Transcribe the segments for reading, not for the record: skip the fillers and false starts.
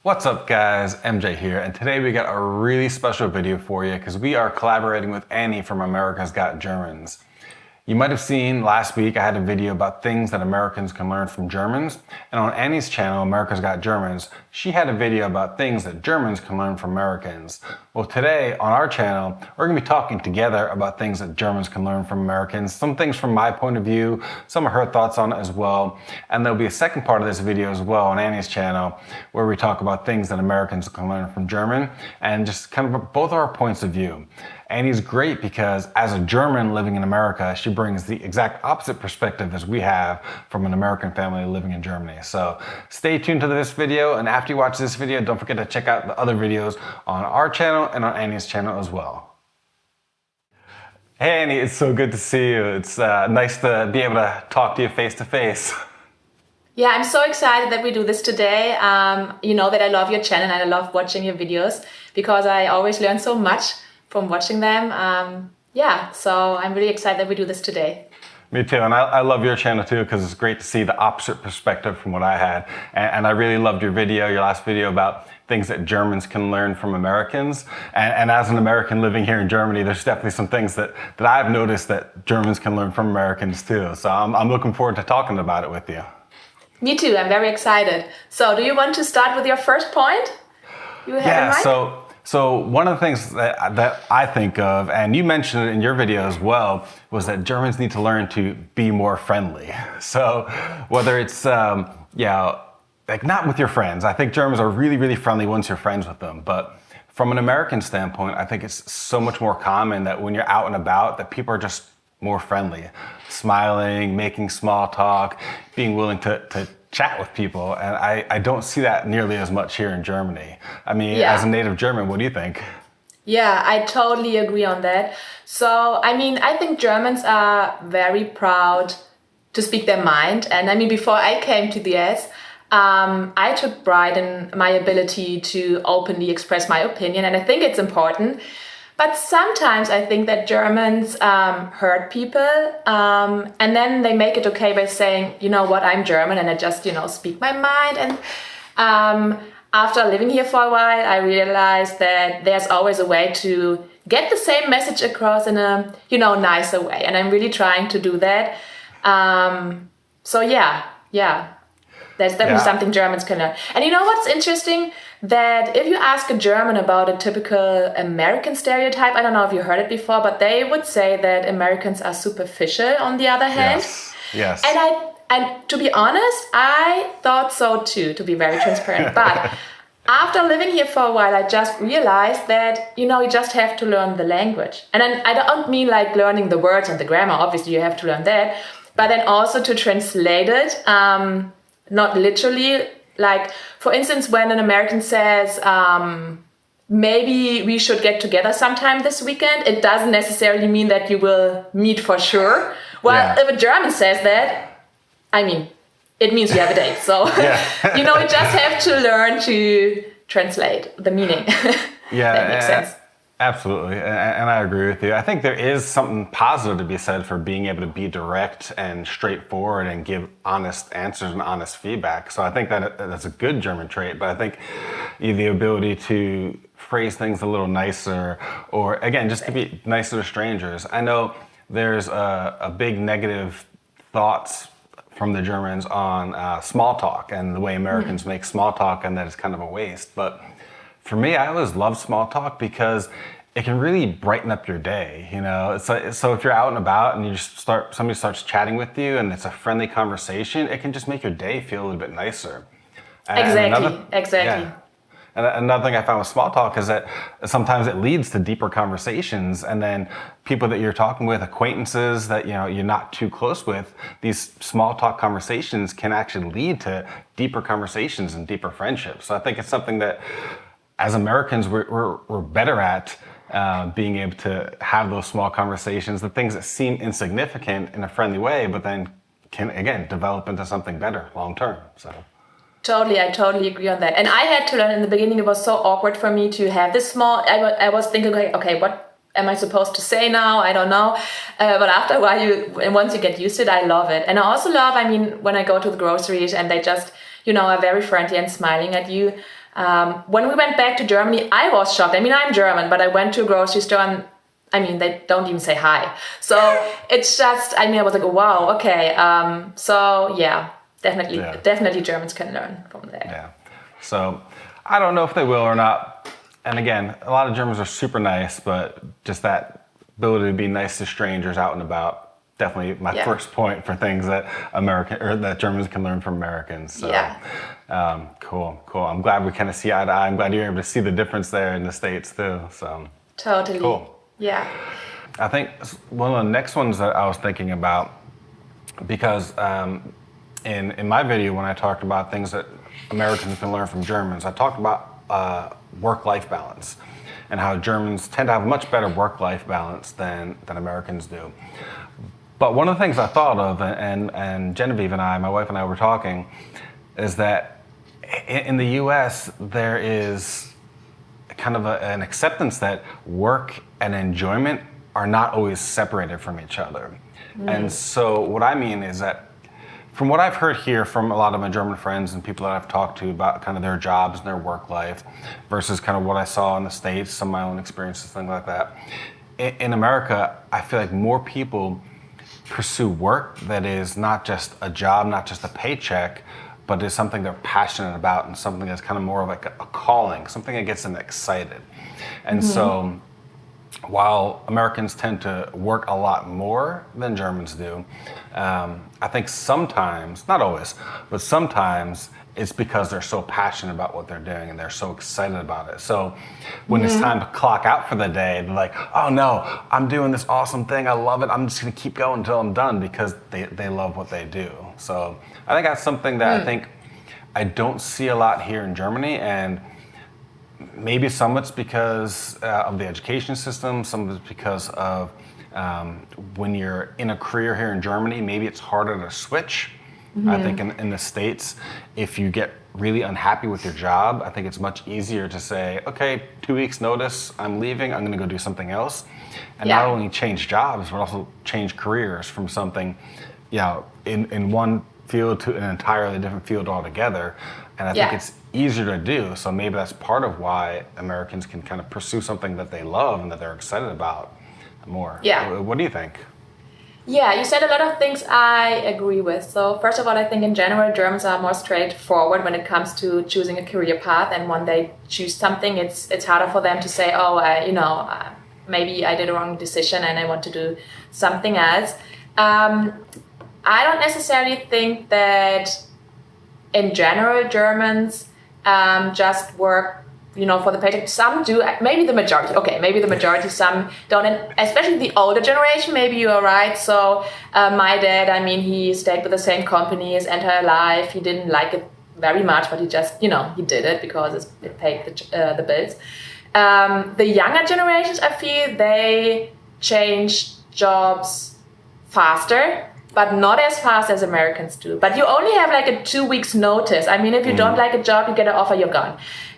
What's up guys, MJ here, and today we got a really special video for you because we are collaborating with Annie from America's Got Germans. You might have seen last week I had a video about things that Americans can learn from Germans, and on Annie's channel, America's Got Germans, she had a video about things that Germans can learn from Americans. Well, today on our channel, we're going to be talking together about things that Germans can learn from Americans, some things from my point of view, some of her thoughts on it as well, and there'll be a second part of this video as well on Annie's channel where we talk about things that Americans can learn from German and just kind of both our points of view. Annie's great because as a German living in America, she brings the exact opposite perspective as we have from an American family living in Germany. So stay tuned to this video, and after you watch this video, don't forget to check out the other videos on our channel and on Annie's channel as well. Hey Annie, it's so good to see you. It's nice to be able to talk to you face to face. Yeah, I'm so excited that we do this today. You know that I love your channel and I love watching your videos because I always learn so much from watching them. So I'm really excited that we do this today. Me too, and I love your channel too because it's great to see the opposite perspective from what I had. And I really loved your last video about things that Germans can learn from Americans. And as an American living here in Germany, there's definitely some things that I've noticed that Germans can learn from Americans too. So I'm looking forward to talking about it with you. Me too, I'm very excited. So do you want to start with your first point you have in mind? So one of the things that I think of, and you mentioned it in your video as well, was that Germans need to learn to be more friendly. So whether it's, like not with your friends. I think Germans are really, really friendly once you're friends with them. But from an American standpoint, I think it's so much more common that when you're out and about, that people are just more friendly, smiling, making small talk, being willing to chat with people, and I don't see that nearly as much here in Germany. I mean, as a native German, what do you think? Yeah, I totally agree on that. So, I mean, I think Germans are very proud to speak their mind. And I mean, before I came to the US, I took pride in my ability to openly express my opinion, and I think it's important. But sometimes I think that Germans hurt people and then they make it okay by saying, you know what, I'm German and I just, speak my mind. And after living here for a while, I realized that there's always a way to get the same message across in a, nicer way. And I'm really trying to do that. That's definitely something Germans can learn. And you know what's interesting? That if you ask a German about a typical American stereotype, I don't know if you heard it before, but they would say that Americans are superficial on the other hand. Yes. And to be honest, I thought so too, to be very transparent. But after living here for a while, I just realized that, you just have to learn the language. And then I don't mean like learning the words and the grammar, obviously you have to learn that, but then also to translate it, not literally. Like, for instance, when an American says, maybe we should get together sometime this weekend, it doesn't necessarily mean that you will meet for sure. Well, if a German says that, I mean, it means you have a date. So, you just have to learn to translate the meaning. That makes sense. Absolutely, and I agree with you. I think there is something positive to be said for being able to be direct and straightforward and give honest answers and honest feedback. So I think that's a good German trait, but I think the ability to phrase things a little nicer, or again, just to be nicer to strangers. I know there's a big negative thoughts from the Germans on small talk and the way Americans make small talk, and that it's kind of a waste. But for me, I always love small talk because it can really brighten up your day. So if you're out and about and somebody starts chatting with you and it's a friendly conversation, it can just make your day feel a little bit nicer. Exactly. And another thing I found with small talk is that sometimes it leads to deeper conversations, and then people that you're talking with, acquaintances that you're not too close with, these small talk conversations can actually lead to deeper conversations and deeper friendships. So I think it's something that as Americans we're better at being able to have those small conversations, the things that seem insignificant in a friendly way, but then can again develop into something better long term. So. I totally agree on that. And I had to learn in the beginning, it was so awkward for me to have this small, I was thinking, okay, what am I supposed to say now? I don't know. But after a while, once you get used to it, I love it. And I also love, when I go to the groceries and they just, are very friendly and smiling at you. When we went back to Germany, I was shocked. I mean, I'm German, but I went to a grocery store and I mean, they don't even say hi. So it's just, I mean, I was like, oh, wow, okay. So yeah, definitely Germans can learn from there. Yeah. So I don't know if they will or not. And again, a lot of Germans are super nice, but just that ability to be nice to strangers out and about, definitely my first point for things that that Germans can learn from Americans. So, cool. I'm glad we kind of see eye to eye. I'm glad you're able to see the difference there in the States too. So totally. Cool. Yeah. I think one of the next ones that I was thinking about, because in my video when I talked about things that Americans can learn from Germans, I talked about work-life balance and how Germans tend to have a much better work-life balance than Americans do. But one of the things I thought of, and Genevieve and I, my wife and I were talking, is that in the US, there is kind of an acceptance that work and enjoyment are not always separated from each other. And so what I mean is that from what I've heard here from a lot of my German friends and people that I've talked to about kind of their jobs and their work life versus kind of what I saw in the States, some of my own experiences, things like that. In America, I feel like more people pursue work that is not just a job, not just a paycheck, but is something they're passionate about and something that's kind of more like a calling, something that gets them excited. And so while Americans tend to work a lot more than Germans do, I think sometimes, not always, but sometimes it's because they're so passionate about what they're doing and they're so excited about it. So when it's time to clock out for the day, they're like, oh no, I'm doing this awesome thing, I love it, I'm just gonna keep going until I'm done because they love what they do. So I think that's something that I think I don't see a lot here in Germany, and maybe some of it's because of the education system, some of it's because of when you're in a career here in Germany, maybe it's harder to switch. I think in the States, if you get really unhappy with your job, I think it's much easier to say, okay, 2 weeks notice, I'm leaving, I'm gonna go do something else. And not only change jobs, but also change careers from something, in one field to an entirely different field altogether. And I think it's easier to do. So maybe that's part of why Americans can kind of pursue something that they love and that they're excited about more. Yeah. What do you think? Yeah, you said a lot of things I agree with. So first of all, I think in general, Germans are more straightforward when it comes to choosing a career path. And when they choose something, it's harder for them to say, oh, maybe I did a wrong decision and I want to do something else. I don't necessarily think that in general, Germans just work for the paycheck. Some do, maybe the majority. Okay, maybe the majority, some don't. And especially the older generation, maybe you are right. So my dad, I mean, he stayed with the same company his entire life. He didn't like it very much, but he just, he did it because it paid the bills. The younger generations, I feel, they change jobs faster, but not as fast as Americans do. But you only have like a 2 weeks notice. I mean, if you don't like a job, you get an offer, you're gone.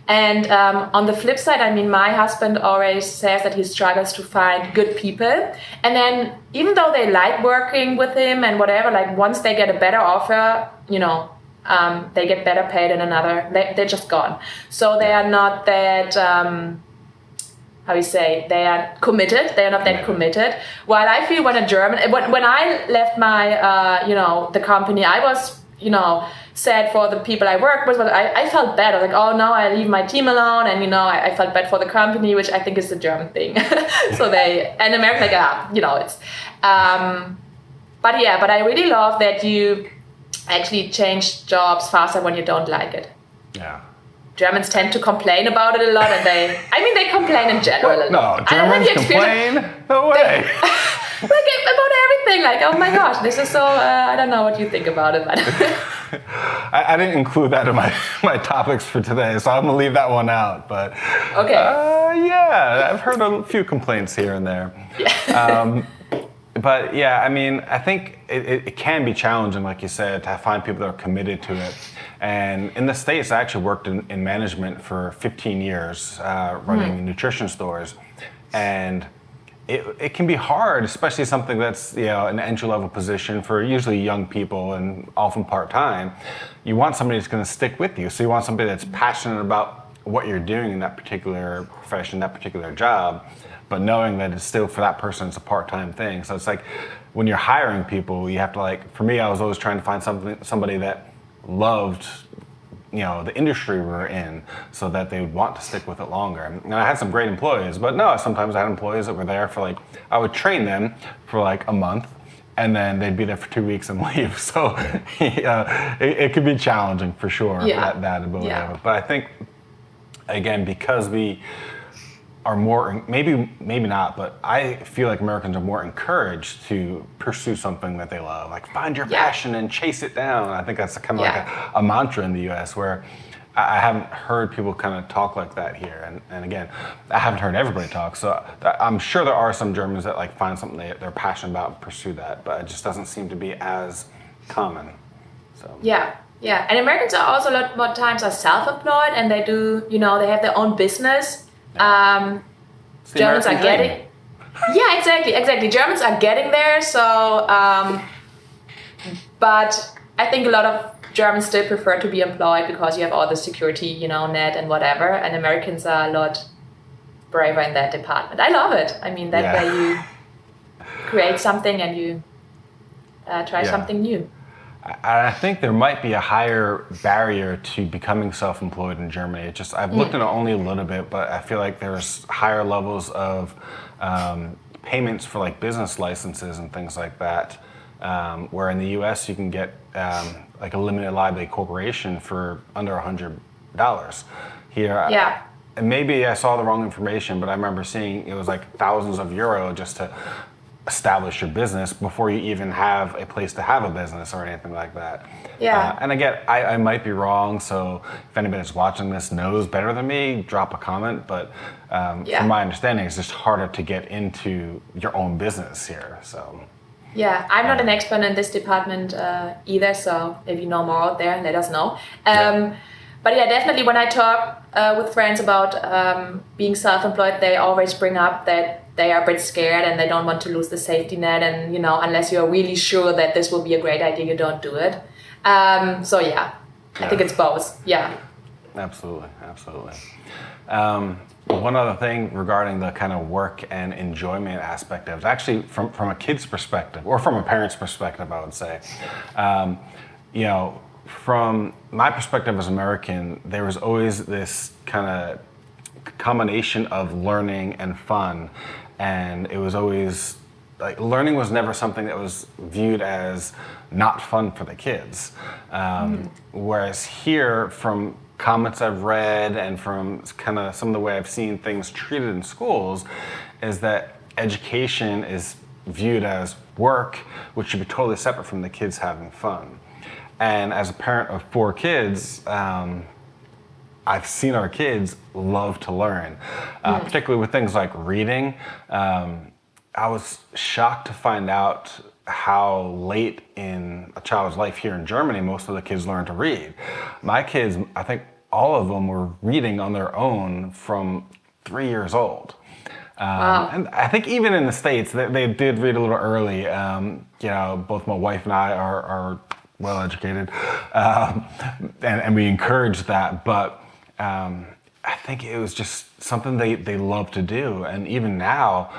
And on the flip side, I mean, my husband always says that he struggles to find good people. And then even though they like working with him and whatever, like once they get a better offer, they get better paid in another, they're just gone. So they are not that, they are committed. They are not that committed. While I feel when I left my, the company, I was, sad for the people I worked with, but I felt bad. I was like, oh no, I leave my team alone, and I felt bad for the company, which I think is a German thing. And American, it's. But I really love that you actually change jobs faster when you don't like it. Yeah. Germans tend to complain about it a lot, and they complain in general a lot. No, Germans complain? No way. About everything, like, oh my gosh, this is so, I don't know what you think about it, but. I didn't include that in my topics for today, so I'm gonna leave that one out, but. Okay. I've heard a few complaints here and there. Yeah. But yeah, I mean, I think it can be challenging, like you said, to find people that are committed to it. And in the States, I actually worked in management for 15 years, running nutrition stores. And it can be hard, especially something that's an entry-level position for usually young people and often part-time. You want somebody that's going to stick with you. So you want somebody that's passionate about what you're doing in that particular profession, that particular job, but knowing that it's still for that person, it's a part-time thing. So it's like when you're hiring people, you have to like, for me, I was always trying to find somebody that loved, you know, the industry we were in, so that they would want to stick with it longer. And I had some great employees, but no, sometimes I had employees that were there for like, I would train them for like a month, and then they'd be there for 2 weeks and leave. So it could be challenging for sure, that ability of it. But I think, again, because we are more, maybe not, but I feel like Americans are more encouraged to pursue something that they love. Like find your passion and chase it down. I think that's kind of like a mantra in the US, where I haven't heard people kind of talk like that here. And again, I haven't heard everybody talk. So I'm sure there are some Germans that like find something they're passionate about and pursue that, but it just doesn't seem to be as common. So yeah. And Americans are also a lot more times are self-employed, and they do, you know, they have their own business. Germans are getting, exactly. Germans are getting there. So, but I think a lot of Germans still prefer to be employed because you have all the security, you know, net and whatever. And Americans are a lot braver in that department. I love it. I mean, that way you create something and you try something new. I think there might be a higher barrier to becoming self-employed in Germany. It just, I've looked at it only a little bit, but I feel like there's higher levels of payments for like business licenses and things like that. Where in the US you can get like a limited liability corporation for under $100. Here, and maybe I saw the wrong information, but I remember seeing it was like thousands of euro just to establish your business before you even have a place to have a business or anything like that. And again, I might be wrong, so if anybody that's watching this knows better than me, drop a comment. But from my understanding, it's just harder to get into your own business here. So. Yeah, I'm not an expert in this department either, so if you know more out there, let us know. But yeah, definitely when I talk with friends about being self-employed, they always bring up that they are a bit scared and they don't want to lose the safety net, and you know, unless you're really sure that this will be a great idea, you don't do it. So I think it's both. Yeah. Absolutely. One other thing regarding the kind of work and enjoyment aspect of it, actually from a kid's perspective, or from a parent's perspective, I would say, you know, from my perspective as American, there was always this kind of combination of learning and fun, and it was always like learning was never something that was viewed as not fun for the kids. Whereas here, from comments I've read and from kind of some of the way I've seen things treated in schools, is that education is viewed as work, which should be totally separate from the kids having fun. And as a parent of 4 kids, I've seen our kids love to learn, particularly with things like reading. I was shocked to find out how late in a child's life here in Germany most of the kids learn to read. My kids, I think all of them were reading on their own from 3 years old. And I think even in the States, they did read a little early. You know, both my wife and I are well educated, and we encourage that. But I think it was just something they love to do. And even now,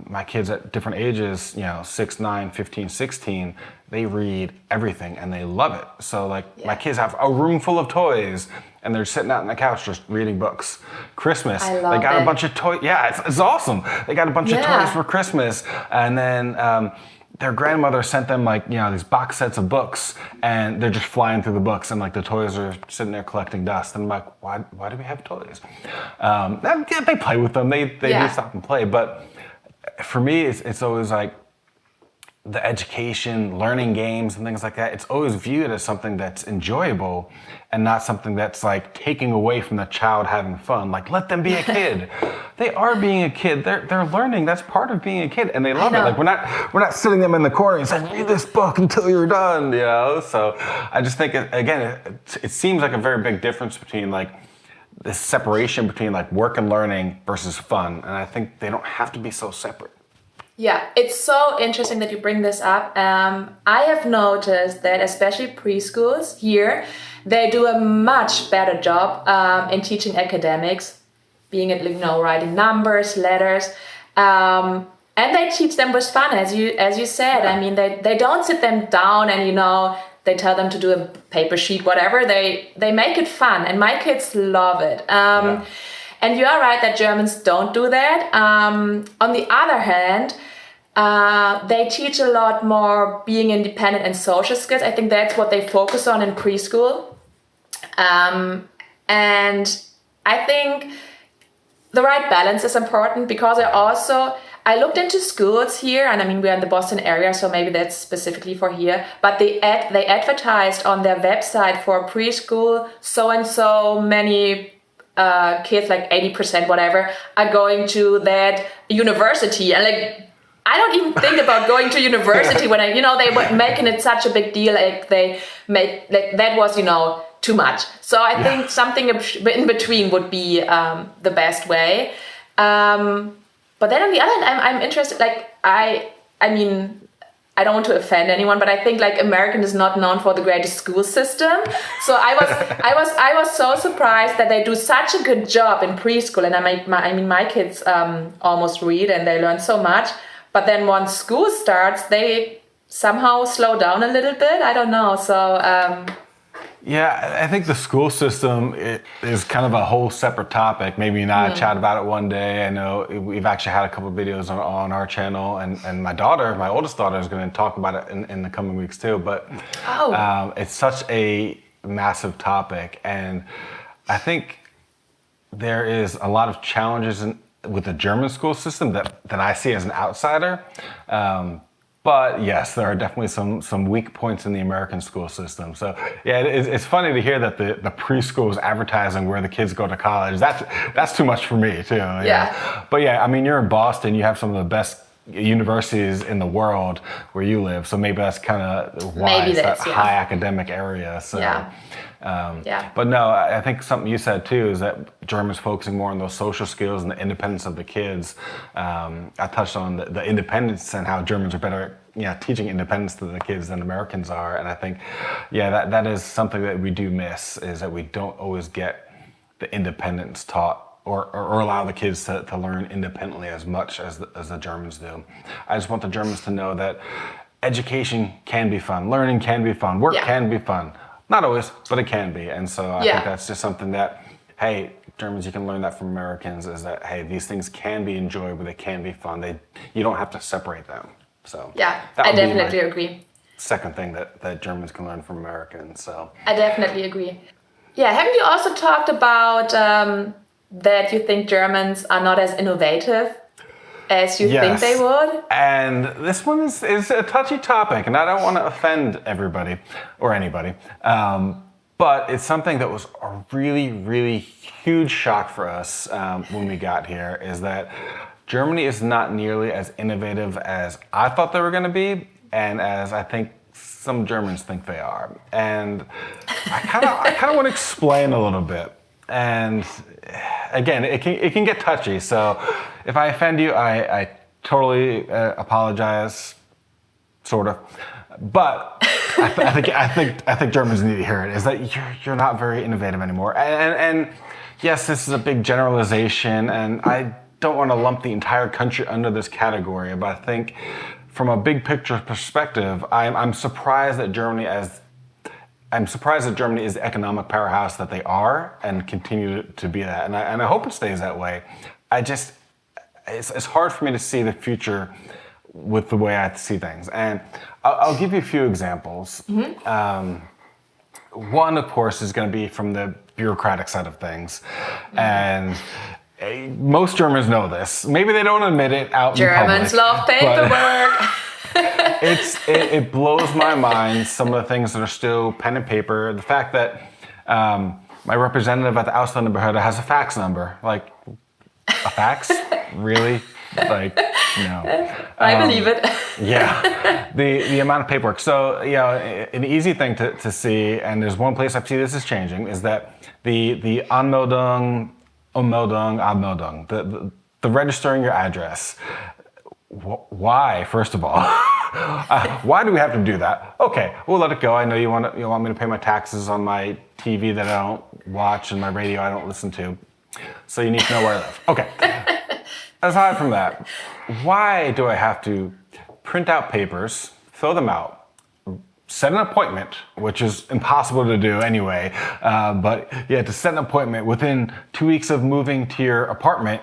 my kids at different ages, you know, 6, 9, 15, 16, they read everything and they love it. So like my kids have a room full of toys and they're sitting out on the couch just reading books. Christmas, they got a bunch of toys. Yeah, it's awesome. They got a bunch of toys for Christmas. And then their grandmother sent them like, you know, these box sets of books, and they're just flying through the books, and like the toys are sitting there collecting dust. And I'm like, why do we have toys? They play with them. They do stop and play. But for me, it's always like the education, learning games and things like that. It's always viewed as something that's enjoyable and not something that's like taking away from the child having fun. Like, let them be a kid. They are being a kid. They're learning. That's part of being a kid, and they love it. Like we're not sitting them in the corner and saying, read this book until you're done. You know. So I just think it seems like a very big difference between like this separation between like work and learning versus fun, and I think they don't have to be so separate. Yeah, it's so interesting that you bring this up. I have noticed that especially preschools here, they do a much better job in teaching academics, being it, writing numbers, letters, and they teach them with fun, as you said. I mean, they don't sit them down and they tell them to do a paper sheet, whatever. They make it fun, and my kids love it. And you are right that Germans don't do that. On the other hand, they teach a lot more being independent and social skills. I think that's what they focus on in preschool. And I think the right balance is important, because I looked into schools here, and I mean, we're in the Boston area, so maybe that's specifically for here, but they advertised on their website for preschool, so and so many kids, like 80%, whatever, are going to that university. And like, I don't even think about going to university when they were making it such a big deal. Like they made, like, that was, too much. So I think something in between would be the best way. But then on the other hand, I'm interested, like, I mean, I don't want to offend anyone, but I think like American is not known for the greatest school system. So I was so surprised that they do such a good job in preschool. And my kids almost read and they learn so much. But then once school starts, they somehow slow down a little bit. I don't know. So yeah, I think the school system is kind of a whole separate topic. Maybe not chat about it one day. I know we've actually had a couple of videos on our channel, and my oldest daughter, is going to talk about it in the coming weeks too. But it's such a massive topic, and I think there is a lot of challenges with the German school system that I see as an outsider. But yes, there are definitely some weak points in the American school system. So yeah, it's funny to hear that the preschool is advertising where the kids go to college. That's too much for me too. Yeah. But yeah, I mean, you're in Boston. You have some of the best universities in the world where you live. So maybe that's kind of why it's that high academic area. So. But no, I think something you said too is that Germans focusing more on those social skills and the independence of the kids. I touched on the independence and how Germans are better at teaching independence to the kids than Americans are. And I think, that is something that we do miss, is that we don't always get the independence taught or allow the kids to learn independently as much as the Germans do. I just want the Germans to know that education can be fun, learning can be fun, work can be fun. Not always, but it can be. And so I think that's just something that, hey, Germans, you can learn that from Americans, is that, hey, these things can be enjoyed, but they can be fun. You don't have to separate them. So I definitely agree. Second thing that Germans can learn from Americans. So I definitely agree. Yeah, haven't you also talked about that you think Germans are not as innovative as you think they would? And this one is a touchy topic, and I don't want to offend everybody or anybody. But it's something that was a really, really huge shock for us when we got here, is that Germany is not nearly as innovative as I thought they were going to be, and as I think some Germans think they are. And I kind of want to explain a little bit. And again, it can get touchy. So if I offend you, I totally apologize, sort of. But I think Germans need to hear it. Is that you're not very innovative anymore. And yes, this is a big generalization, and I don't want to lump the entire country under this category. But I think from a big picture perspective, I'm surprised that Germany is the economic powerhouse that they are and continue to be that. And I hope it stays that way. It's hard for me to see the future with the way I see things. And I'll give you a few examples. One, of course, is going to be from the bureaucratic side of things. And most Germans know this. Maybe they don't admit it out in public. Germans love paperwork. It blows my mind, some of the things that are still pen and paper. The fact that my representative at the Ausländerbehörde has a fax number. Like, a fax? Really? Like, no. I believe it. Yeah. The amount of paperwork. So, an easy thing to see, and there's one place I see this is changing, is that the Anmeldung, Abmeldung, the registering your address. Why, first of all? Why do we have to do that? Okay, we'll let it go. I know you want me to pay my taxes on my TV that I don't watch and my radio I don't listen to. So you need to know where I live. Okay. Aside from that, why do I have to print out papers, fill them out, set an appointment, which is impossible to do anyway, but you have to set an appointment within 2 weeks of moving to your apartment,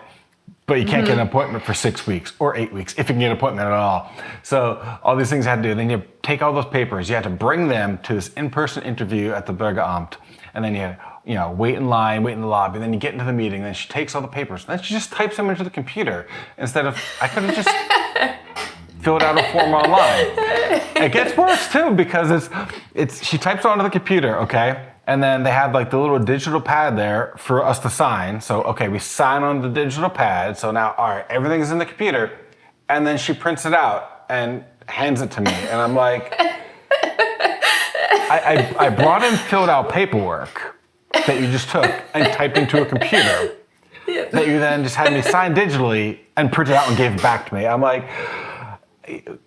but you can't get an appointment for 6 weeks or 8 weeks, if you can get an appointment at all. So all these things I had to do. Then you take all those papers, you have to bring them to this in-person interview at the Bürgeramt, and then you wait in line, wait in the lobby, and then you get into the meeting, and then she takes all the papers, and then she just types them into the computer, instead of, I could have just filled out a form online. It gets worse too, because she types it onto the computer, okay? And then they have like the little digital pad there for us to sign. So, okay, we sign on the digital pad. So now, all right, everything's in the computer. And then she prints it out and hands it to me. And I'm like, I brought in filled out paperwork that you just took and typed into a computer that you then just had me sign digitally and print it out and gave it back to me. I'm like,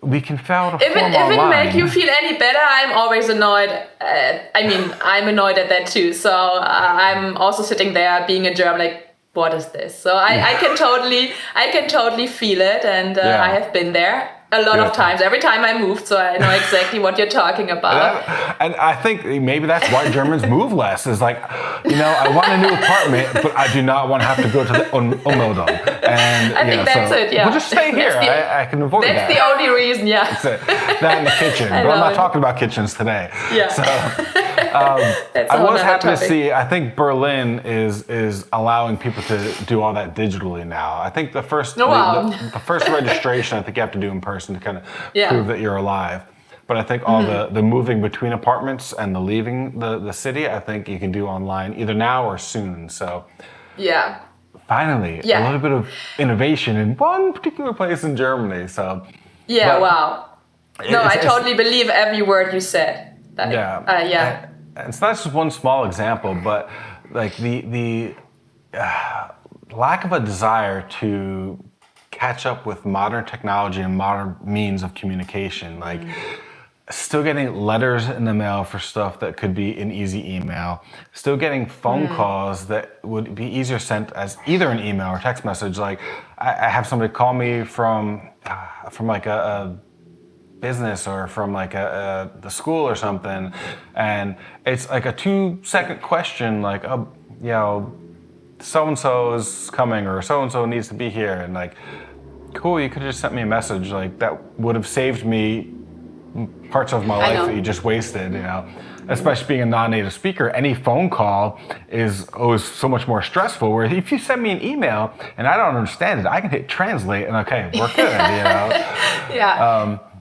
we can fill out a form online. If it make you feel any better, I'm always annoyed. I'm annoyed at that too. So I'm also sitting there being a German, like, what is this? So I can totally feel it, and I have been there a lot of times. Every time I moved, so I know exactly what you're talking about. And I think maybe that's why Germans move less. Is like, I want a new apartment, but I do not want to have to go to the Ummeldung. And I think that's it. Yeah, we'll just stay here. I can avoid that. That's the only reason. Yeah, that's it. That in the kitchen, but I'm not talking about kitchens today. Yeah. So I was happy to see. I think Berlin is allowing people to do all that digitally now. I think the first the first registration I think you have to do in person to kind of prove that you're alive. But I think all the moving between apartments and the leaving the city, I think you can do online either now or soon. So finally, a little bit of innovation in one particular place in Germany. So wow. No, I totally believe every word you said. It's not just one small example, but like the lack of a desire to catch up with modern technology and modern means of communication. Like still getting letters in the mail for stuff that could be an easy email. Still getting phone calls that would be easier sent as either an email or text message. Like I have somebody call me from like a business or from like the school or something, and it's like a 2-second question, like so-and-so is coming or so-and-so needs to be here, and like, cool, you could have just sent me a message. Like that would have saved me parts of my life that you just wasted, Especially being a non-native speaker, any phone call is always so much more stressful, where if you send me an email and I don't understand it, I can hit translate and okay, we're good,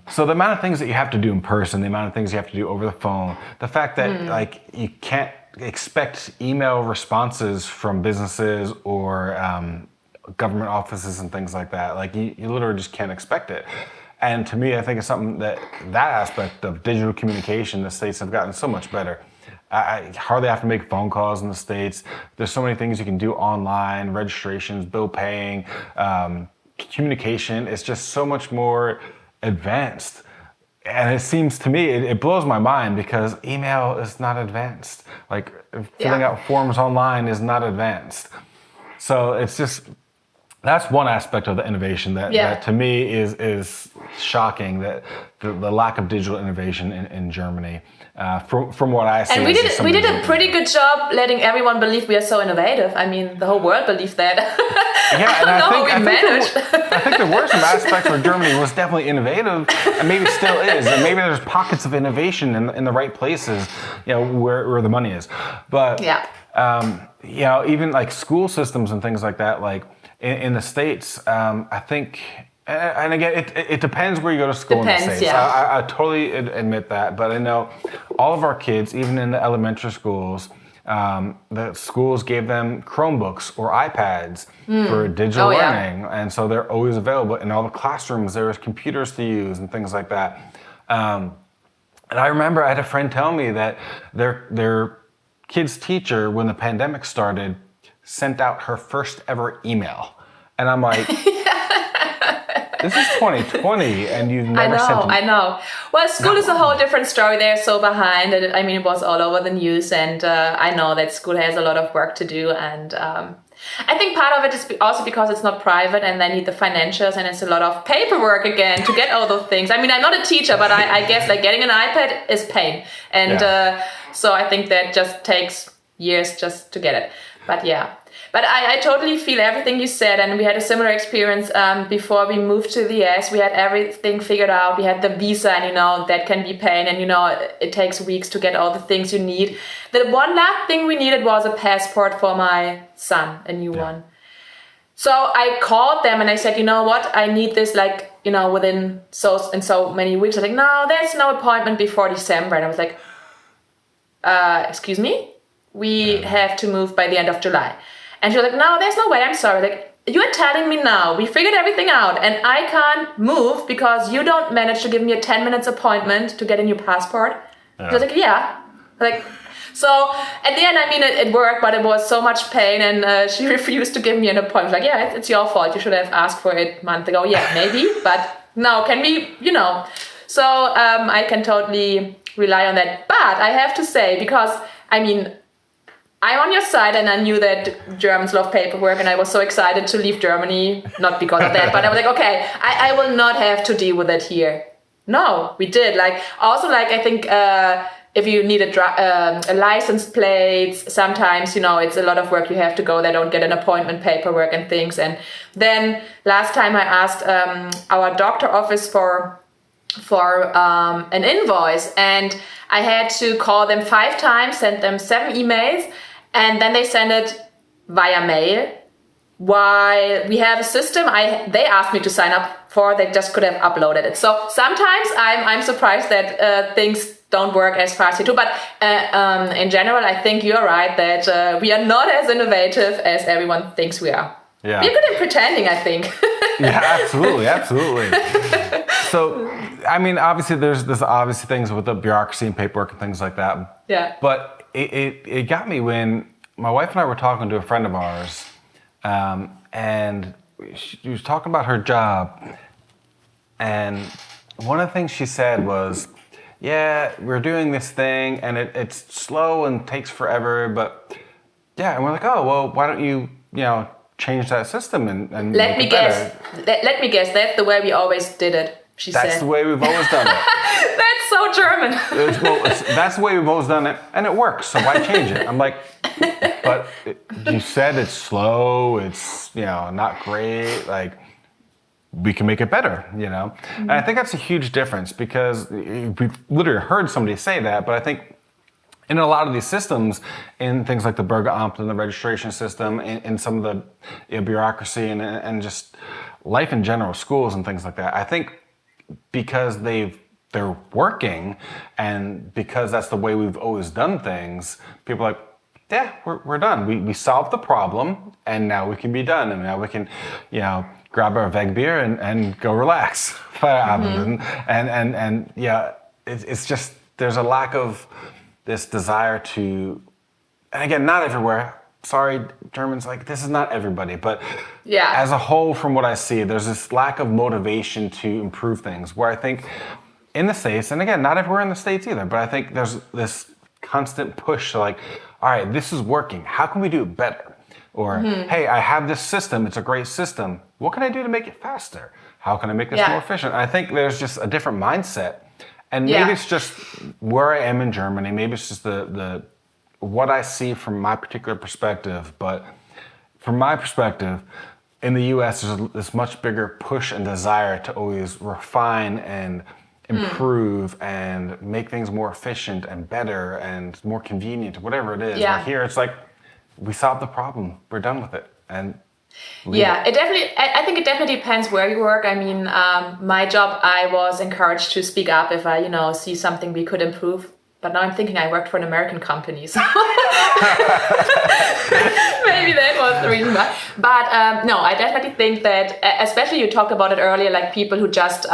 So the amount of things that you have to do in person, the amount of things you have to do over the phone, the fact that like you can't expect email responses from businesses or government offices and things like that. Like you literally just can't expect it. And to me, I think it's something that aspect of digital communication, the States have gotten so much better. I hardly have to make phone calls in the States. There's so many things you can do online, registrations, bill paying, communication. It's just so much more advanced. And it seems to me, it blows my mind because email is not advanced. Like filling out forms online is not advanced. So it's just, that's one aspect of the innovation that to me is shocking, that the lack of digital innovation in Germany. From what I see. And we did a pretty good job letting everyone believe we are so innovative. I mean, the whole world believed that. I think the worst aspect for Germany was definitely innovative, and maybe still is. And maybe there's pockets of innovation in the right places, where the money is. But even like school systems and things like that, like in the States, I think. And again, it depends where you go to school in the States. I totally admit that, but I know all of our kids, even in the elementary schools, the schools gave them Chromebooks or iPads for digital learning, and so they're always available in all the classrooms. There was computers to use and things like that. And I remember I had a friend tell me that their kid's teacher, when the pandemic started, sent out her first ever email, and I'm like. This is 2020 and you've never sent I know. Well, school is a whole different story. They're so behind. I mean, it was all over the news, and I know that school has a lot of work to do. And I think part of it is also because it's not private and they need the financials, and it's a lot of paperwork again to get all those things. I mean, I'm not a teacher, but I guess like getting an iPad is pain. And so I think that just takes years just to get it. But yeah. But I totally feel everything you said, and we had a similar experience before we moved to the US. We had everything figured out. We had the visa, and that can be pain, and it takes weeks to get all the things you need. The one last thing we needed was a passport for my son, a new one. So I called them and I said, you know what, I need this within so many weeks. I was like, no, there's no appointment before December. And I was like, excuse me? We have to move by the end of July. And she was like, no, there's no way, I'm sorry. Like, you're telling me now, we figured everything out, and I can't move because you don't manage to give me a 10 minutes appointment to get a new passport. She was like, yeah. Like, so at the end, I mean, it worked, but it was so much pain, and she refused to give me an appointment. Like, yeah, it's your fault. You should have asked for it a month ago. Yeah, maybe, but no, can we, So I can totally rely on that. But I have to say, because, I mean, I'm on your side, and I knew that Germans love paperwork, and I was so excited to leave Germany, not because of that, but I was like, okay, I will not have to deal with it here. No, we did. I think if you need a license plates, sometimes, it's a lot of work. You have to go there, don't get an appointment paperwork and things. And then last time I asked our doctor office for an invoice, and I had to call them 5 times, send them 7 emails, and then they send it via mail. While we have a system they asked me to sign up for, they just could have uploaded it. So sometimes I'm surprised that things don't work as fast as you do. But in general, I think you're right that we are not as innovative as everyone thinks we are. Yeah. We're good at pretending, I think. Yeah, absolutely. So, I mean, obviously there's obviously things with the bureaucracy and paperwork and things like that. Yeah. But it got me when my wife and I were talking to a friend of ours, and she was talking about her job, and one of the things she said was, yeah, we're doing this thing and it's slow and takes forever, but yeah, and we're like, oh, well, why don't you change that system and let me guess. Let me guess. That's the way we always did it. She said. That's the way we've always done it. That's so German. That's the way we've always done it, and it works. So why change it? I'm like, but you said it's slow. It's not great. Like, we can make it better. Mm-hmm. And I think that's a huge difference, because we've literally heard somebody say that, but I think in a lot of these systems, in things like the Bürgeramt and the registration system, in some of the bureaucracy and just life in general, schools and things like that, I think because they're working, and because that's the way we've always done things, people are like, yeah, we're done. We solved the problem, and now we can be done, and now we can, grab our Wegbier and go relax. Mm-hmm. And yeah, it's just, there's a lack of this desire to, and again, not everywhere. Sorry, Germans, this is not everybody, but yeah, as a whole, from what I see, there's this lack of motivation to improve things, where I think in the States, and again, not everywhere in the States either, but I think there's this constant push to all right, this is working. How can we do it better? Or, hey, I have this system. It's a great system. What can I do to make it faster? How can I make this more efficient? I think there's just a different mindset. And maybe it's just where I am in Germany. Maybe it's just the what I see from my particular perspective. But from my perspective, in the US, there's this much bigger push and desire to always refine and improve and make things more efficient and better and more convenient, whatever it is. Yeah. Like here, it's like, we solved the problem. We're done with it. And I think it definitely depends where you work. I mean, my job, I was encouraged to speak up if I, see something we could improve. But now I'm thinking I worked for an American company, so maybe that was the reason why. But no, I definitely think that, especially you talked about it earlier, like people who just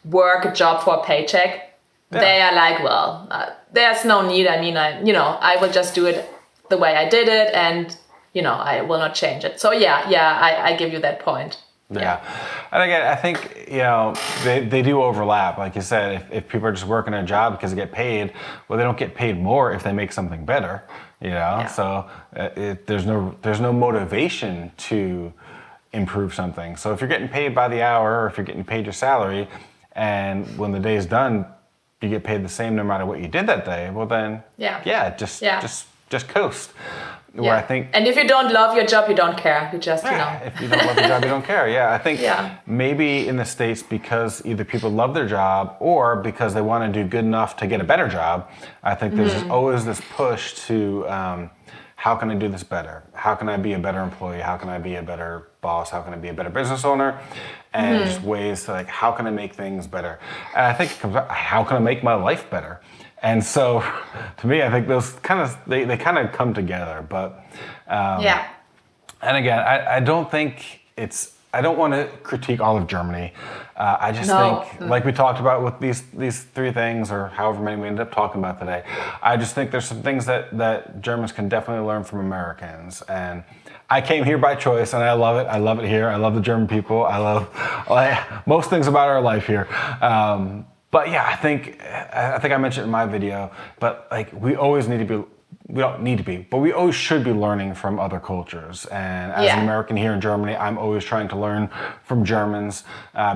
work a job for a paycheck, they are like, well, there's no need. I mean, I will just do it the way I did it, and I will not change it. So I give you that point. Yeah. And again, I think, they do overlap. Like you said, if people are just working a job because they get paid, well, they don't get paid more if they make something better, So there's no motivation to improve something. So if you're getting paid by the hour, or if you're getting paid your salary, and when the day is done, you get paid the same no matter what you did that day, well then, just coast. Where I think, and if you don't love your job, you don't care. You just, if you don't love your job, you don't care. Yeah, I think maybe in the States, because either people love their job or because they want to do good enough to get a better job, I think there's always this push to, how can I do this better? How can I be a better employee? How can I be a better boss? How can I be a better business owner? And just ways to how can I make things better? And I think it comes out, how can I make my life better? And so, to me, I think those they kind of come together. But and again, I don't think I don't want to critique all of Germany. I just think, like we talked about with these three things, or however many we ended up talking about today, I just think there's some things that Germans can definitely learn from Americans. And I came here by choice, and I love it. I love it here. I love the German people. I love most things about our life here. But yeah, I think I mentioned in my video, but we always need to be, we don't need to be, but we always should be learning from other cultures. And as an American here in Germany, I'm always trying to learn from Germans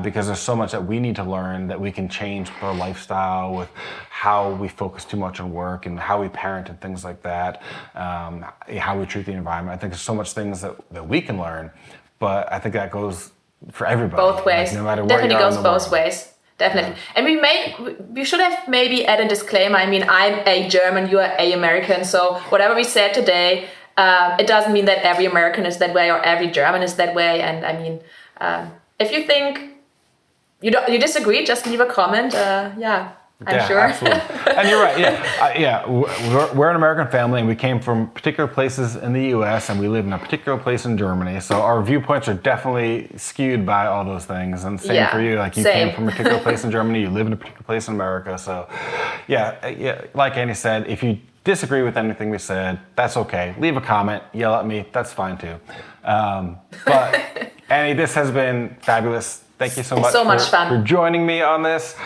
because there's so much that we need to learn that we can change with our lifestyle, with how we focus too much on work and how we parent and things like that, how we treat the environment. I think there's so much things that we can learn, but I think that goes for everybody. Both ways. No matter where Definitely you are goes both ways. Definitely. And we should have maybe add a disclaimer. I mean, I'm a German, you are a American. So whatever we said today, it doesn't mean that every American is that way or every German is that way. And I mean, if you think you disagree, just leave a comment. I'm sure. Absolutely. And you're right. We're an American family, and we came from particular places in the U.S. and we live in a particular place in Germany. So our viewpoints are definitely skewed by all those things. And same for you. You came from a particular place in Germany, you live in a particular place in America. So, like Annie said, if you disagree with anything we said, that's okay. Leave a comment, yell at me. That's fine too. But Annie, this has been fabulous. Thank you so much for joining me on this.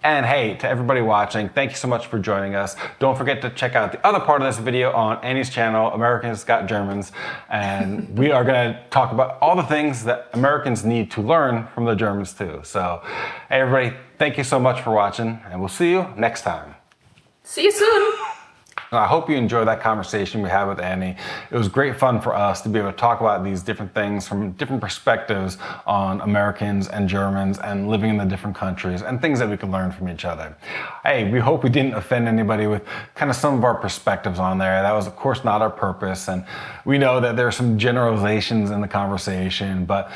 And hey, to everybody watching, thank you so much for joining us. Don't forget to check out the other part of this video on Annie's channel, Americans Got Germans. And we are going to talk about all the things that Americans need to learn from the Germans too. So, hey everybody, thank you so much for watching, and we'll see you next time. See you soon. I hope you enjoyed that conversation we had with Annie. It was great fun for us to be able to talk about these different things from different perspectives on Americans and Germans and living in the different countries and things that we can learn from each other. Hey, we hope we didn't offend anybody with kind of some of our perspectives on there. That was, of course, not our purpose. And we know that there are some generalizations in the conversation, but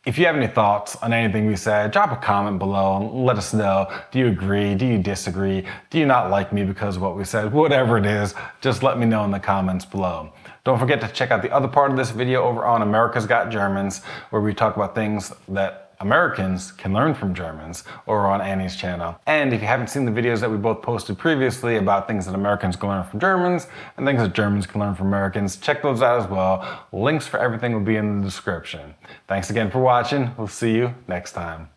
if you have any thoughts on anything we said, drop a comment below and let us know. Do you agree? Do you disagree? Do you not like me because of what we said? Whatever it is, just let me know in the comments below. Don't forget to check out the other part of this video over on America's Got Germans, where we talk about things that Americans can learn from Germans, over on Annie's channel. And if you haven't seen the videos that we both posted previously about things that Americans can learn from Germans and things that Germans can learn from Americans, check those out as well. Links for everything will be in the description. Thanks again for watching. We'll see you next time.